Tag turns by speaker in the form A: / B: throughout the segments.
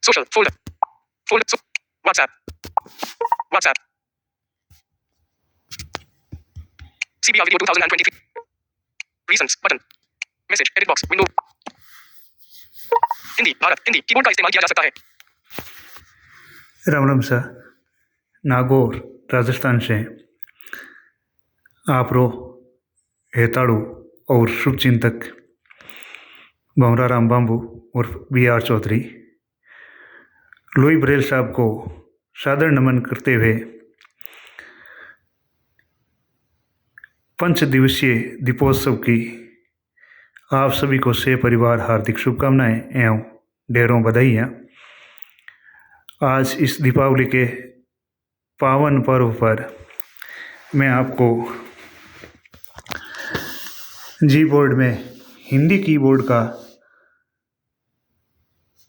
A: Social. Folder. Folder. WhatsApp. WhatsApp. CBR video 2023. Recents. Button. Message. Edit box. Window. Hindi Bharat Hindi keyboard का इस्तेमाल किया जा सकता है।
B: राम राम सर, नागौर राजस्थान से आप रो हेताड़ू और शुभचिंतक भंवरा राम बाम्बू और BR चौधरी लुई ब्रेल साहब को सादर नमन करते हुए पंच दिवसीय दीपोत्सव की आप सभी को से परिवार हार्दिक शुभकामनाएं एवं ढेरों बधाइयाँ। आज इस दीपावली के पावन पर्व पर मैं आपको जी बोर्ड में हिंदी कीबोर्ड का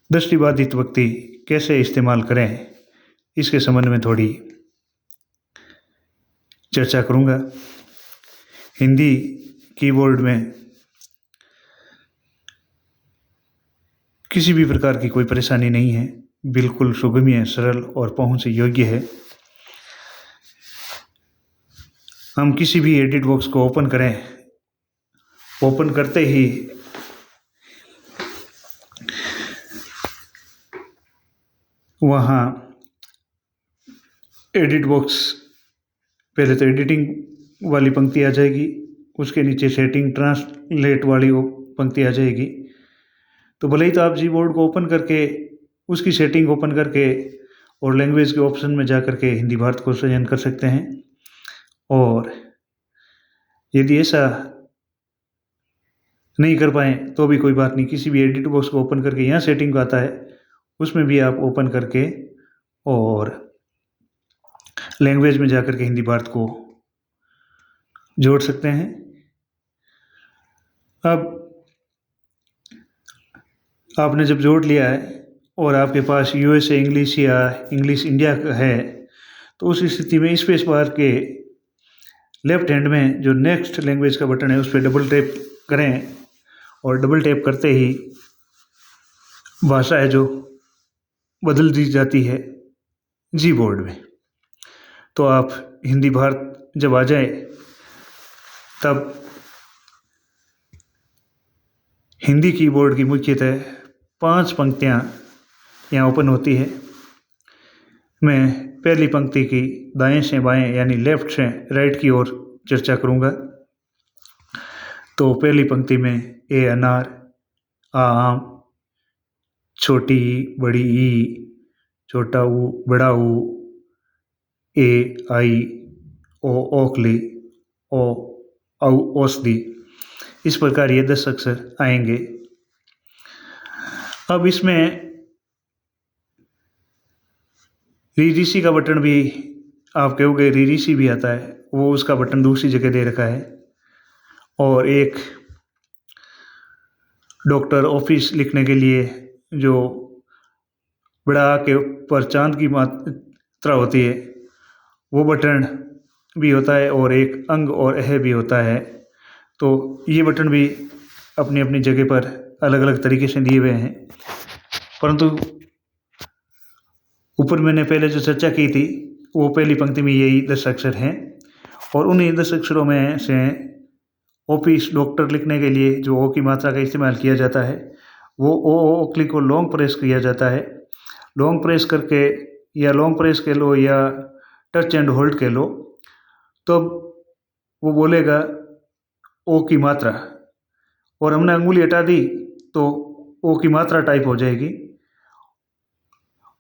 B: दृष्टिबाधित व्यक्ति कैसे इस्तेमाल करें इसके संबंध में थोड़ी चर्चा करूंगा। हिंदी कीबोर्ड में किसी भी प्रकार की कोई परेशानी नहीं है, बिल्कुल सुगम्य, सरल और पहुंच योग्य है। हम किसी भी एडिट बॉक्स को ओपन करें, ओपन करते ही वहाँ एडिट बॉक्स पहले तो एडिटिंग वाली पंक्ति आ जाएगी, उसके नीचे सेटिंग ट्रांसलेट वाली पंक्ति आ जाएगी। तो भले ही तो आप जी बोर्ड को ओपन करके उसकी सेटिंग ओपन करके और लैंग्वेज के ऑप्शन में जा करके हिंदी भारत को चयन कर सकते हैं। और यदि ऐसा नहीं कर पाएँ तो भी कोई बात नहीं, किसी भी एडिट बॉक्स को ओपन करके यहाँ सेटिंग आता है उसमें भी आप ओपन करके और लैंग्वेज में जा कर के हिंदी भारत को जोड़ सकते हैं। अब आपने जब जोड़ लिया है और आपके पास USA इंग्लिश या इंग्लिश इंडिया है तो उस स्थिति में स्पेस बार के लेफ्ट हैंड में जो नेक्स्ट लैंग्वेज का बटन है उस पर डबल टैप करें और डबल टैप करते ही भाषा है जो बदल दी जाती है जी बोर्ड में। तो आप हिंदी भारत जब आ जाए तब हिंदी कीबोर्ड की मुख्यतः 5 पंक्तियाँ यहाँ ओपन होती है। मैं पहली पंक्ति की दाएं से बाएं यानी लेफ्ट से राइट की ओर चर्चा करूँगा। तो पहली पंक्ति में ए अनार, आ आम, छोटी ई, बड़ी ई, छोटा ऊ, बड़ा ऊ, ए आई, ओ ओखली, ओ औ औषधि, इस प्रकार ये 10 अक्षर आएंगे। अब इसमें रीऋषि का बटन भी आप कहोगे रीऋषि भी आता है, वो उसका बटन दूसरी जगह दे रखा है। और एक डॉक्टर ऑफिस लिखने के लिए जो बड़ा आ के ऊपर चांद की मात्रा होती है वो बटन भी होता है और एक अंग और अह भी होता है। तो ये बटन भी अपनी अपनी जगह पर अलग अलग तरीके से दिए हुए हैं, परंतु ऊपर मैंने पहले जो चर्चा की थी वो पहली पंक्ति में यही 10 अक्षर हैं। और उन्हीं 10 अक्षरों में से ऑफिस डॉक्टर लिखने के लिए जो ओ की मात्रा का इस्तेमाल किया जाता है वो ओ क्लिक को लॉन्ग प्रेस किया जाता है। लॉन्ग प्रेस करके या लॉन्ग प्रेस कह लो या टच एंड होल्ड कह लो, तो वो बोलेगा ओ की मात्रा, और हमने अंगुली हटा दी तो ओ की मात्रा टाइप हो जाएगी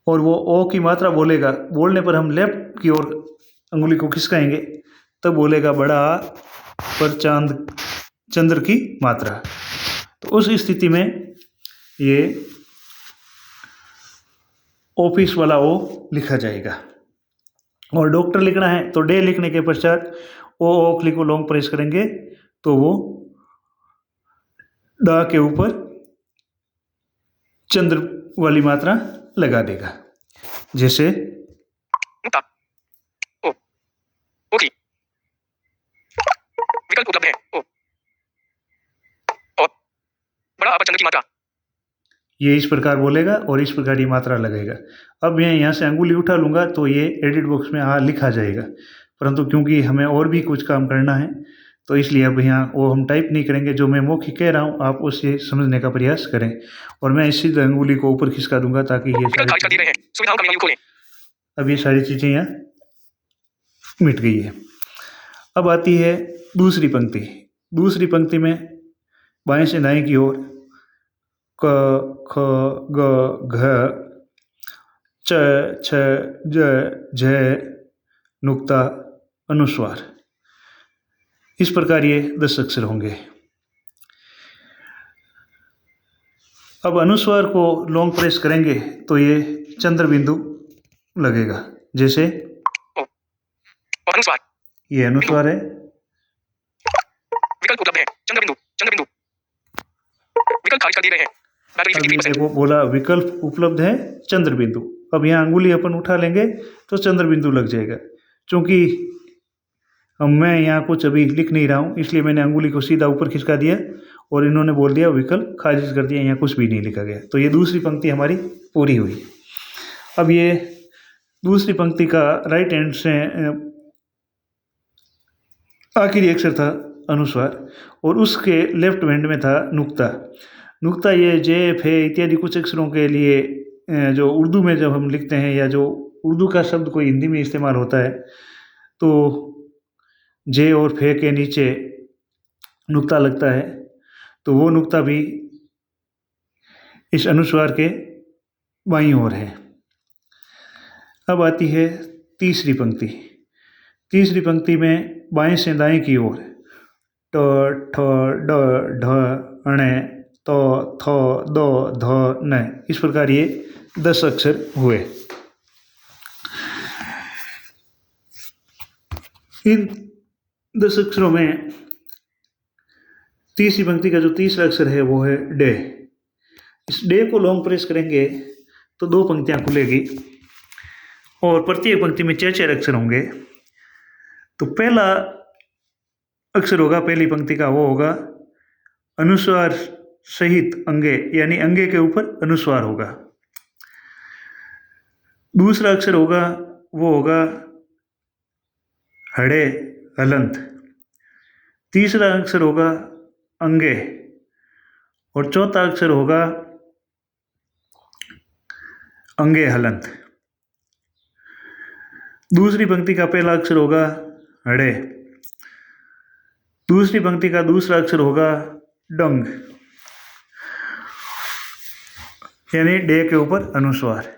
B: और वो ओ की मात्रा बोलेगा। बोलने पर हम लेफ्ट की ओर अंगुली को खिसकाएंगे तब बोलेगा बड़ा आ पर चंद्र की मात्रा। तो उस स्थिति में ये ऑफिस वाला ओ लिखा जाएगा। और डॉक्टर लिखना है तो डे लिखने के पश्चात ओ क्लिक को लॉन्ग प्रेस करेंगे तो वो डा के ऊपर चंद्र वाली मात्रा लगा देगा। जैसे
A: ओ ओके विकल्प उपलब्ध है। ओ और बड़ा आ पर चंद्र की मात्रा।
B: ये इस प्रकार बोलेगा और इस प्रकार ये मात्रा लगेगा। अब मैं यहाँ से अंगुली उठा लूँगा तो ये एडिट बॉक्स में लिखा जाएगा, परंतु क्योंकि हमें और भी कुछ काम करना है तो इसलिए अब यहाँ वो हम टाइप नहीं करेंगे। जो मैं मौखिक कह रहा हूँ आप उसे समझने का प्रयास करें। और मैं इसी अंगुली को ऊपर खिसका दूंगा ताकि ये
A: विकल्प खारिज कर दिए गए हैं। सुविधाओं का मेन्यू खोलें।
B: अब ये सारी चीज़ें यहाँ मिट गई है। अब आती है दूसरी पंक्ति। दूसरी पंक्ति में बाएं से दाएं की ओर क ख ग घ च छ ज झ नुक्ता अनुस्वार, इस प्रकार ये 10 अक्षर होंगे। अब अनुस्वार को लॉन्ग प्रेस करेंगे तो ये चंद्र बिंदु लगेगा। जैसे
A: अनुस्वार,
B: ये अनुस्वार है।
A: विकल्प उपलब्ध है। चंद्र बिंदु, चंद्र बिंदु। विकल्प खारिज कर दिए गए हैं। बैटरी
B: अब
A: 53%।
B: देखो बोला विकल्प उपलब्ध है चंद्र बिंदु। अब यहाँ अंगुली अपन उठा लेंगे तो चंद्र बिंदु लग जाएगा। चूँकि मैं यहाँ कुछ अभी लिख नहीं रहा हूँ इसलिए मैंने अंगुली को सीधा ऊपर खिसका दिया और इन्होंने बोल दिया विकल्प खारिज कर दिया, यहाँ कुछ भी नहीं लिखा गया। तो ये दूसरी पंक्ति हमारी पूरी हुई। अब ये दूसरी पंक्ति का राइट हैंड से आखिरी अक्षर था अनुस्वार और उसके लेफ्ट हैंड में था नुक्ता। नुक्ता ये जे फे इत्यादि कुछ अक्षरों के लिए जो उर्दू में जब हम लिखते हैं या जो उर्दू का शब्द कोई हिंदी में इस्तेमाल होता है तो जे और फे के नीचे नुक्ता लगता है, तो वो नुक्ता भी इस अनुस्वार के बाईं ओर है। अब आती है तीसरी पंक्ति। तीसरी पंक्ति में बाएं से दाएं की ओर ट ठ ड ढ ण त थ द ध न, इस प्रकार ये 10 अक्षर हुए। इन 10 अक्षरों में तीसरी पंक्ति का जो तीसरा अक्षर है वो है डे। इस डे को लॉन्ग प्रेस करेंगे तो 2 पंक्तियां खुलेगी और प्रत्येक पंक्ति में 4 अक्षर होंगे। तो पहला अक्षर होगा पहली पंक्ति का, वो होगा अनुस्वार सहित अंगे, यानी अंगे के ऊपर अनुस्वार होगा। दूसरा अक्षर होगा वो होगा हड़े हलंत। तीसरा अक्षर होगा अंगे और चौथा अक्षर होगा अंगे हलंत। दूसरी पंक्ति का पहला अक्षर होगा हड़े। दूसरी पंक्ति का दूसरा अक्षर होगा डंग, यानी डे के ऊपर अनुस्वार।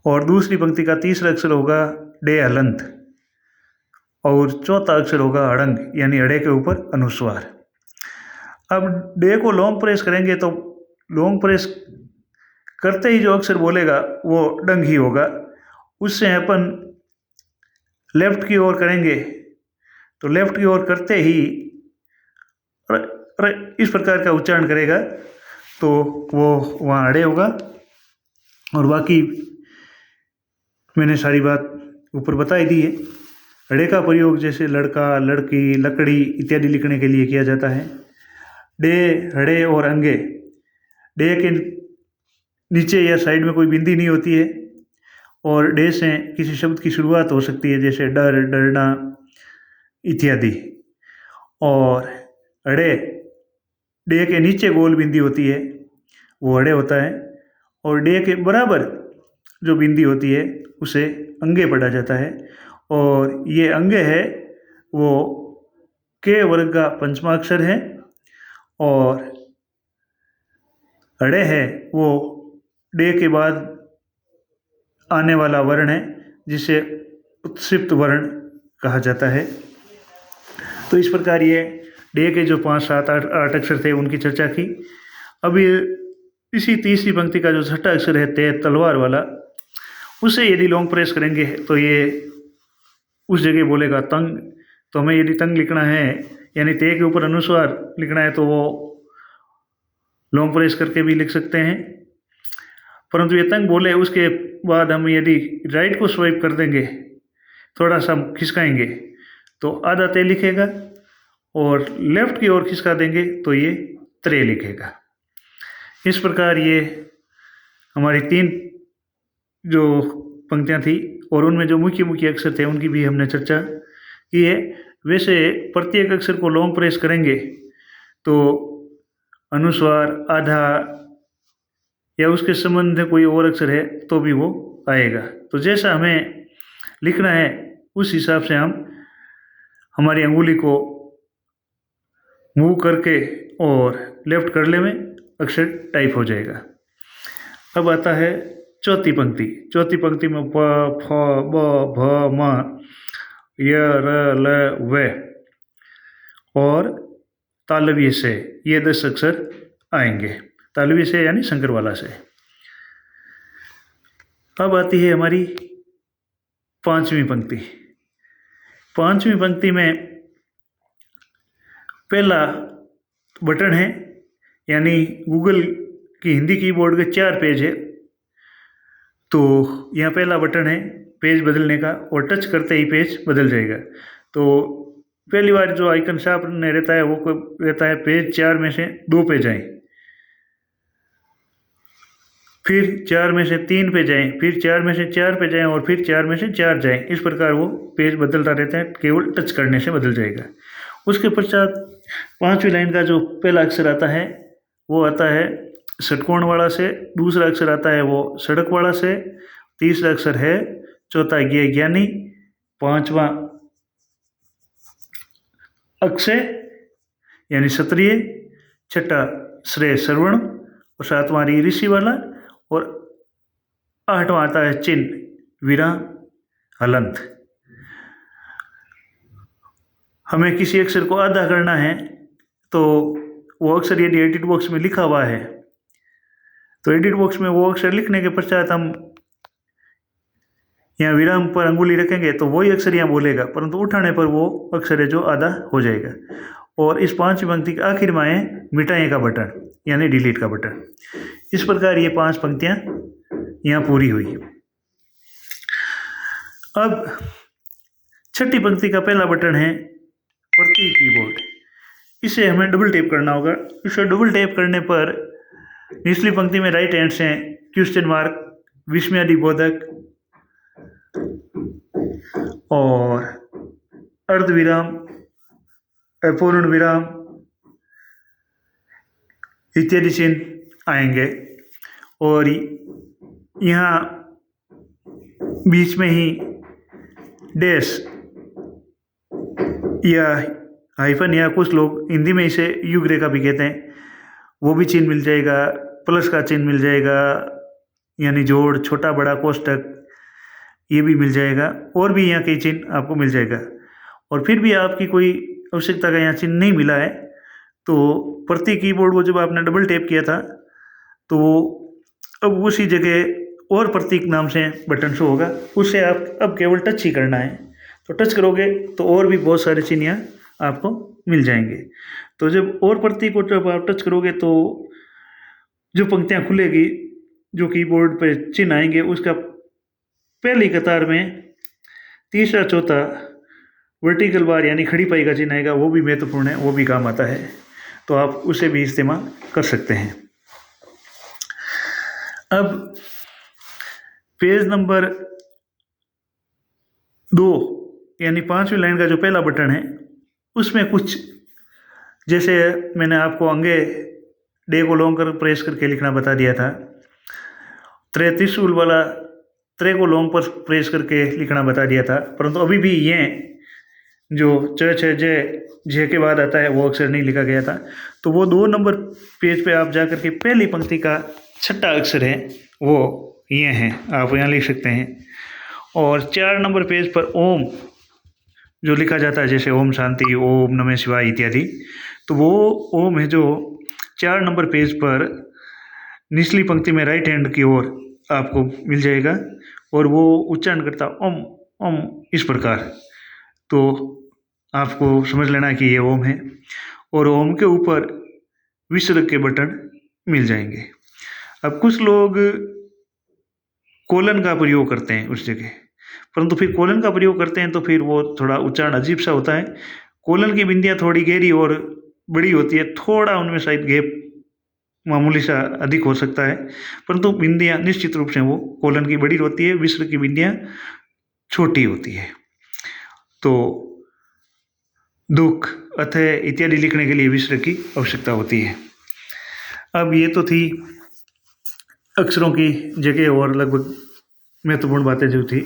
B: और दूसरी पंक्ति का तीसरा अक्षर होगा डे हलंत और चौथा अक्षर होगा अड़ंग, यानी अड़े के ऊपर अनुस्वार। अब डे को लॉन्ग प्रेस करेंगे तो लॉन्ग प्रेस करते ही जो अक्षर बोलेगा वो डंग ही होगा। उससे अपन लेफ्ट की ओर करेंगे तो लेफ्ट की ओर करते ही इस प्रकार का उच्चारण करेगा तो वो वहाँ अड़े होगा। और बाकी मैंने सारी बात ऊपर बताई दी है। अड़े का प्रयोग जैसे लड़का, लड़की, लकड़ी इत्यादि लिखने के लिए किया जाता है। डे, हड़े और अंगे, डे के नीचे या साइड में कोई बिंदी नहीं होती है और डे से किसी शब्द की शुरुआत हो सकती है जैसे डर, डरना इत्यादि। और अड़े, डे के नीचे गोल बिंदी होती है वो अड़े होता है और डे के बराबर जो बिंदी होती है उसे अंगे पढ़ा जाता है। और ये अंगे है वो के वर्ग का पंचमाक्षर है और अड़े है वो डे के बाद आने वाला वर्ण है जिसे उत्सिप्त वर्ण कहा जाता है। तो इस प्रकार ये डे के जो 5, 7, 8 अक्षर थे उनकी चर्चा की। अब ये इसी तीसरी पंक्ति का जो छठा अक्षर है ते, तलवार वाला, उसे यदि लॉन्ग प्रेस करेंगे तो ये उस जगह बोलेगा तंग। तो हमें यदि तंग लिखना है यानी ते के ऊपर अनुस्वार लिखना है तो वो लॉन्ग प्रेस करके भी लिख सकते हैं। परंतु ये तंग बोले उसके बाद हम यदि राइट को स्वाइप कर देंगे, थोड़ा सा खिसकाएंगे तो आधा ते लिखेगा और लेफ्ट की ओर खिसका देंगे तो ये त्रे लिखेगा। इस प्रकार ये हमारी 3 जो पंक्तियाँ थी और उनमें जो मुख्य मुख्य अक्षर थे उनकी भी हमने चर्चा की है। वैसे प्रत्येक अक्षर को लॉन्ग प्रेस करेंगे तो अनुस्वार, आधार या उसके संबंध में कोई और अक्षर है तो भी वो आएगा। तो जैसा हमें लिखना है उस हिसाब से हम हमारी अंगुली को मूव करके और लेफ्ट करले में अक्षर टाइप हो जाएगा। अब आता है चौथी पंक्ति। चौथी पंक्ति में प, फ, ब, भ, म, य, र, ल, व और तालव्य से ये 10 अक्षर आएंगे। तालव्य से यानी शंकरवाला से। अब आती है हमारी 5वीं पंक्ति। 5वीं पंक्ति में पहला बटन है, यानी गूगल की हिंदी कीबोर्ड के 4 पेज है। तो यहाँ पहला बटन है पेज बदलने का और टच करते ही पेज बदल जाएगा। तो पहली बार जो आइकन सामने रहता है वो रहता है पेज 4 में से 2 पे जाएं, फिर 4 में से 3 पे जाएं, फिर 4 में से 4 पे जाएं और फिर 4 में से 4 जाएं। इस प्रकार वो पेज बदलता रहता है, केवल टच करने से बदल जाएगा। उसके पश्चात 5वीं लाइन का जो पहला अक्षर आता है वो आता है षटकोण वाला से, दूसरा अक्षर आता है वो सड़क वाला से, तीसरा अक्षर है चौथा ज्ञानी, 5वां अक्षय यानी क्षत्रिय, छठा श्रेय श्रवण और 7वां ऋषि वाला और 8वां आता है चिन्ह विराम हलंत। हमें किसी अक्षर को आधा करना है तो वो अक्षर यदि एडिट बॉक्स में लिखा हुआ है तो एडिट बॉक्स में वो अक्षर लिखने के पश्चात हम यहाँ विराम पर अंगुली रखेंगे तो वही अक्षर यहाँ बोलेगा, परंतु उठाने पर वो अक्षर है जो आधा हो जाएगा। और इस 5वीं पंक्ति के आखिर में है मिटाने का बटन यानी डिलीट का बटन। इस प्रकार ये 5 पंक्तियाँ यहाँ पूरी हुई। अब छठी पंक्ति का पहला बटन है प्रतीक कीबोर्ड। इसे हमें डबल टैप करना होगा। इसे डबल टैप करने पर निचली पंक्ति में राइट हैंड से क्वेश्चन मार्क, विस्मयादिबोधक और अर्धविराम, अपूर्ण विराम इत्यादि चिन्ह आएंगे और यहाँ बीच में ही डैश या हाइफन या कुछ लोग हिंदी में इसे युग रेखा भी कहते हैं, वो भी चिन्ह मिल जाएगा। प्लस का चिन्ह मिल जाएगा यानी जोड़, छोटा बड़ा कोष्टक ये भी मिल जाएगा और भी यहाँ कई चिन्ह आपको मिल जाएगा। और फिर भी आपकी कोई आवश्यकता का यहाँ चिन्ह नहीं मिला है तो प्रति कीबोर्ड को जब आपने डबल टैप किया था तो अब उसी जगह और प्रतीक नाम से बटन शो होगा, उससे आप अब केवल टच ही करना है। तो टच करोगे तो और भी बहुत सारे चिन्ह यहाँ आपको मिल जाएंगे। तो जब और प्रतीक को जब आप टच करोगे तो जो पंक्तियाँ खुलेगी, जो कीबोर्ड पे चिन्ह आएंगे उसका पहली कतार में तीसरा चौथा वर्टिकल बार यानी खड़ी पाई का चिन्ह आएगा, वो भी महत्वपूर्ण है, वो भी काम आता है। तो आप उसे भी इस्तेमाल कर सकते हैं। अब पेज नंबर 2 यानी 5वीं लाइन का जो पहला बटन है उसमें कुछ, जैसे मैंने आपको अंगे डे को लॉन्ग कर प्रेस करके लिखना बता दिया था, त्रिशूल वाला त्रे को लॉन्ग पर प्रेस करके लिखना बता दिया था, परंतु अभी भी ये जो च जय के बाद आता है वो अक्षर नहीं लिखा गया था। तो वो 2 नंबर पेज पे आप जाकर के पहली पंक्ति का छठा अक्षर है वो ये हैं, आप यहाँ लिख सकते हैं। और 4 नंबर पेज पर ओम जो लिखा जाता है, जैसे ओम शांति, ओम नमः शिवाय इत्यादि, तो वो ओम है जो 4 नंबर पेज पर निचली पंक्ति में राइट हैंड की ओर आपको मिल जाएगा और वो उच्चारण करता ओम ओम इस प्रकार। तो आपको समझ लेना कि ये ओम है और ओम के ऊपर विसर्ग के बटन मिल जाएंगे। अब कुछ लोग कोलन का प्रयोग करते हैं उस जगह, परंतु फिर कोलन का प्रयोग करते हैं तो फिर वो थोड़ा उच्चारण अजीब सा होता है। कोलन की बिंदियाँ थोड़ी गहरी और बड़ी होती है, थोड़ा उनमें शायद गैप मामूली सा अधिक हो सकता है, परंतु बिंदियाँ निश्चित रूप से वो कोलन की बड़ी होती है, विसर्ग की बिंदियाँ छोटी होती है। तो दुख, अथय इत्यादि लिखने के लिए विसर्ग की आवश्यकता होती है। अब ये तो थी अक्षरों की जगह और लगभग महत्वपूर्ण बातें जो थी।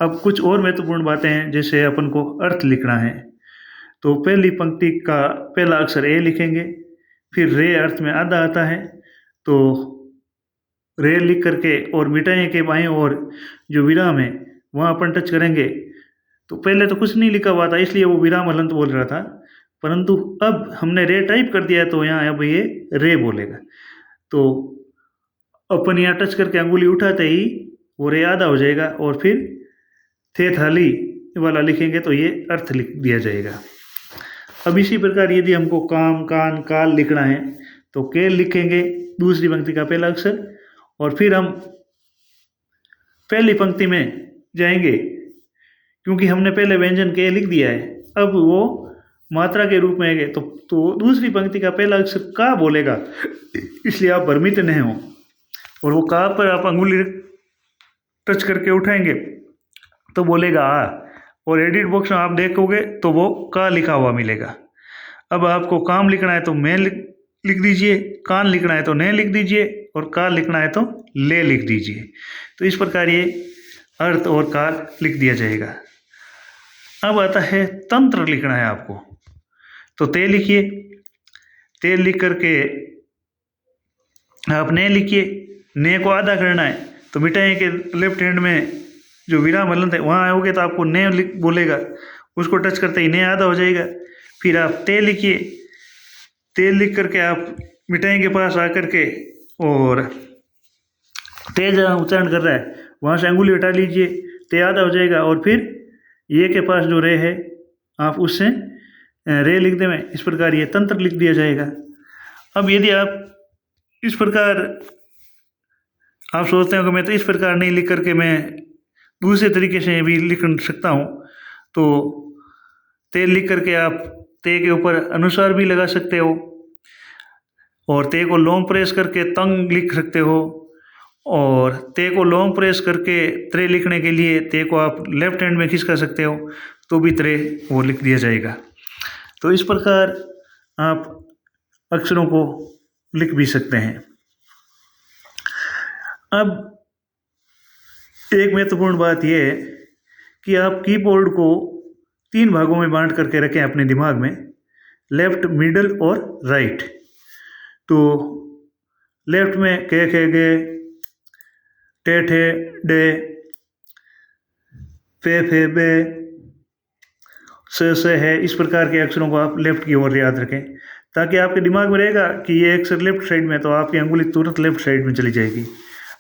B: अब कुछ और महत्वपूर्ण बातें हैं, जैसे अपन को अर्थ लिखना है तो पहली पंक्ति का पहला अक्षर ए लिखेंगे, फिर रे अर्थ में आधा आता है तो रे लिख करके और मिटाए के बाएं और जो विराम है वहाँ अपन टच करेंगे। तो पहले तो कुछ नहीं लिखा हुआ था इसलिए वो विराम हलंत बोल रहा था, परंतु अब हमने रे टाइप कर दिया तो यहाँ अब ये रे बोलेगा। तो अपन यहाँ टच करके अंगुली उठाते ही वो रे आधा हो जाएगा और फिर थे थाली वाला लिखेंगे तो ये अर्थ लिख दिया जाएगा। अब इसी प्रकार यदि हमको काम, कान, काल लिखना है तो के लिखेंगे दूसरी पंक्ति का पहला अक्षर, और फिर हम पहली पंक्ति में जाएंगे क्योंकि हमने पहले व्यंजन के लिख दिया है, अब वो मात्रा के रूप में आएंगे तो दूसरी पंक्ति का पहला अक्षर का बोलेगा, इसलिए आप भ्रमित नहीं हो। और वो का पर आप अंगुली टच करके उठाएंगे तो बोलेगा आ, और एडिट बॉक्स में आप देखोगे तो वो का लिखा हुआ मिलेगा। अब आपको काम लिखना है तो मैं लिख दीजिए, कान लिखना है तो ने लिख दीजिए, और काल लिखना है तो ले लिख दीजिए। तो इस प्रकार ये अर्थ और काल लिख दिया जाएगा। अब आता है तंत्र लिखना है आपको, तो ते लिखिए, ते लिख करके आप ने लिखिए, ने को आधा करना है तो मिटाए के लेफ्ट हैंड में जो विराम हलंत है वहाँ आओगे तो आपको ने बोलेगा, उसको टच करते ही ने आधा हो जाएगा। फिर आप ते लिखिए, ते लिख करके आप मिटाई के पास आकर के और ते जहाँ उच्चारण कर रहा है वहाँ से अंगुली हटा लीजिए, ते आधा हो जाएगा। और फिर ये के पास जो रे है आप उससे रे लिख दें, इस प्रकार ये तंत्र लिख दिया जाएगा। अब यदि आप इस प्रकार आप सोचते हो कि मैं तो इस प्रकार नहीं लिख करके मैं दूसरे तरीके से भी लिख सकता हूँ, तो ते लिख करके आप ते के ऊपर अनुस्वार भी लगा सकते हो, और ते को लॉन्ग प्रेस करके तंग लिख सकते हो, और ते को लॉन्ग प्रेस करके त्रे लिखने के लिए ते को आप लेफ्ट हैंड में खिसका सकते हो तो भी त्रे वो लिख दिया जाएगा। तो इस प्रकार आप अक्षरों को लिख भी सकते हैं। अब एक महत्वपूर्ण बात यह है कि आप कीबोर्ड को 3 भागों में बांट करके रखें अपने दिमाग में, लेफ्ट, मिडल और राइट। तो लेफ्ट में के खे गे, टे ठे डे, पे फे बे, से है, इस प्रकार के अक्षरों को आप लेफ्ट की ओर याद रखें ताकि आपके दिमाग में रहेगा कि ये अक्षर लेफ्ट साइड में, तो आपकी अंगुली तुरंत लेफ्ट साइड में चली जाएगी।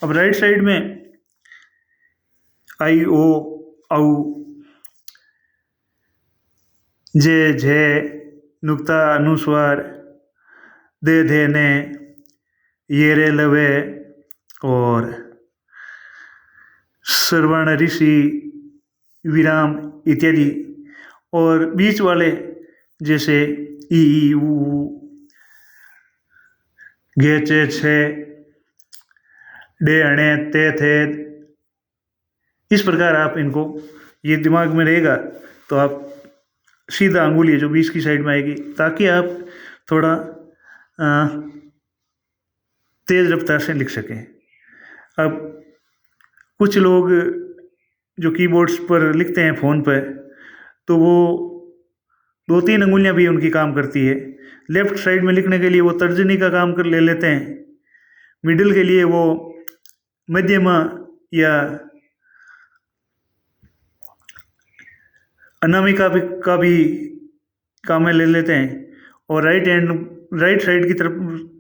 B: अब राइट साइड में आई ओ औ, जे झे, नुक्ता अनुस्वार, दे धे ने, ये रे लवे और श्रवण ऋषि, विराम इत्यादि, और बीच वाले जैसे ई ऊ, गे चे छे, डे अणे ते थे, इस प्रकार आप इनको ये दिमाग में रहेगा तो आप सीधा अंगुली जो बीच की साइड में आएगी, ताकि आप थोड़ा तेज रफ्तार से लिख सकें। अब कुछ लोग जो कीबोर्ड्स पर लिखते हैं फ़ोन पर, तो वो 2-3 अंगुलियां भी उनकी काम करती है। लेफ्ट साइड में लिखने के लिए वो तर्जनी का काम कर ले लेते हैं, मिडिल के लिए वो मध्यमा या अनामिका का भी काम में ले लेते हैं, और राइट साइड की तरफ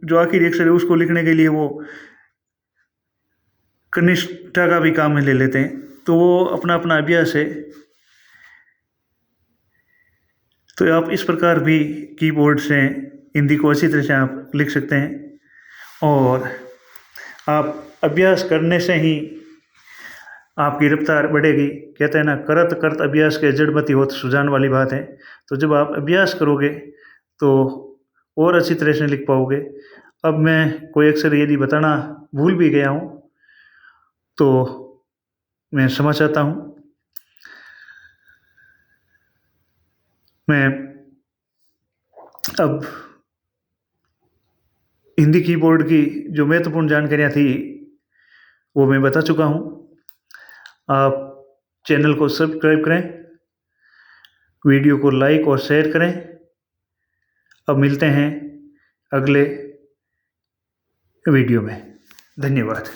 B: जो आखिरी अक्षर है उसको लिखने के लिए वो कनिष्ठा का भी काम में ले लेते हैं। तो वो अपना अपना अभ्यास है। तो आप इस प्रकार भी कीबोर्ड से हिंदी को अच्छी तरह से आप लिख सकते हैं, और आप अभ्यास करने से ही आपकी रफ्तार बढ़ेगी। कहते हैं ना, करत करत अभ्यास के जड़मति होत सुजान वाली बात है। तो जब आप अभ्यास करोगे तो और अच्छी तरह से लिख पाओगे। अब मैं कोई अक्षर यदि बताना भूल भी गया हूँ तो मैं क्षमा चाहता हूँ। मैं अब हिंदी कीबोर्ड की जो महत्वपूर्ण जानकारियाँ थी वो मैं बता चुका हूँ। आप चैनल को सब्सक्राइब करें, वीडियो को लाइक और शेयर करें। अब मिलते हैं अगले वीडियो में। धन्यवाद।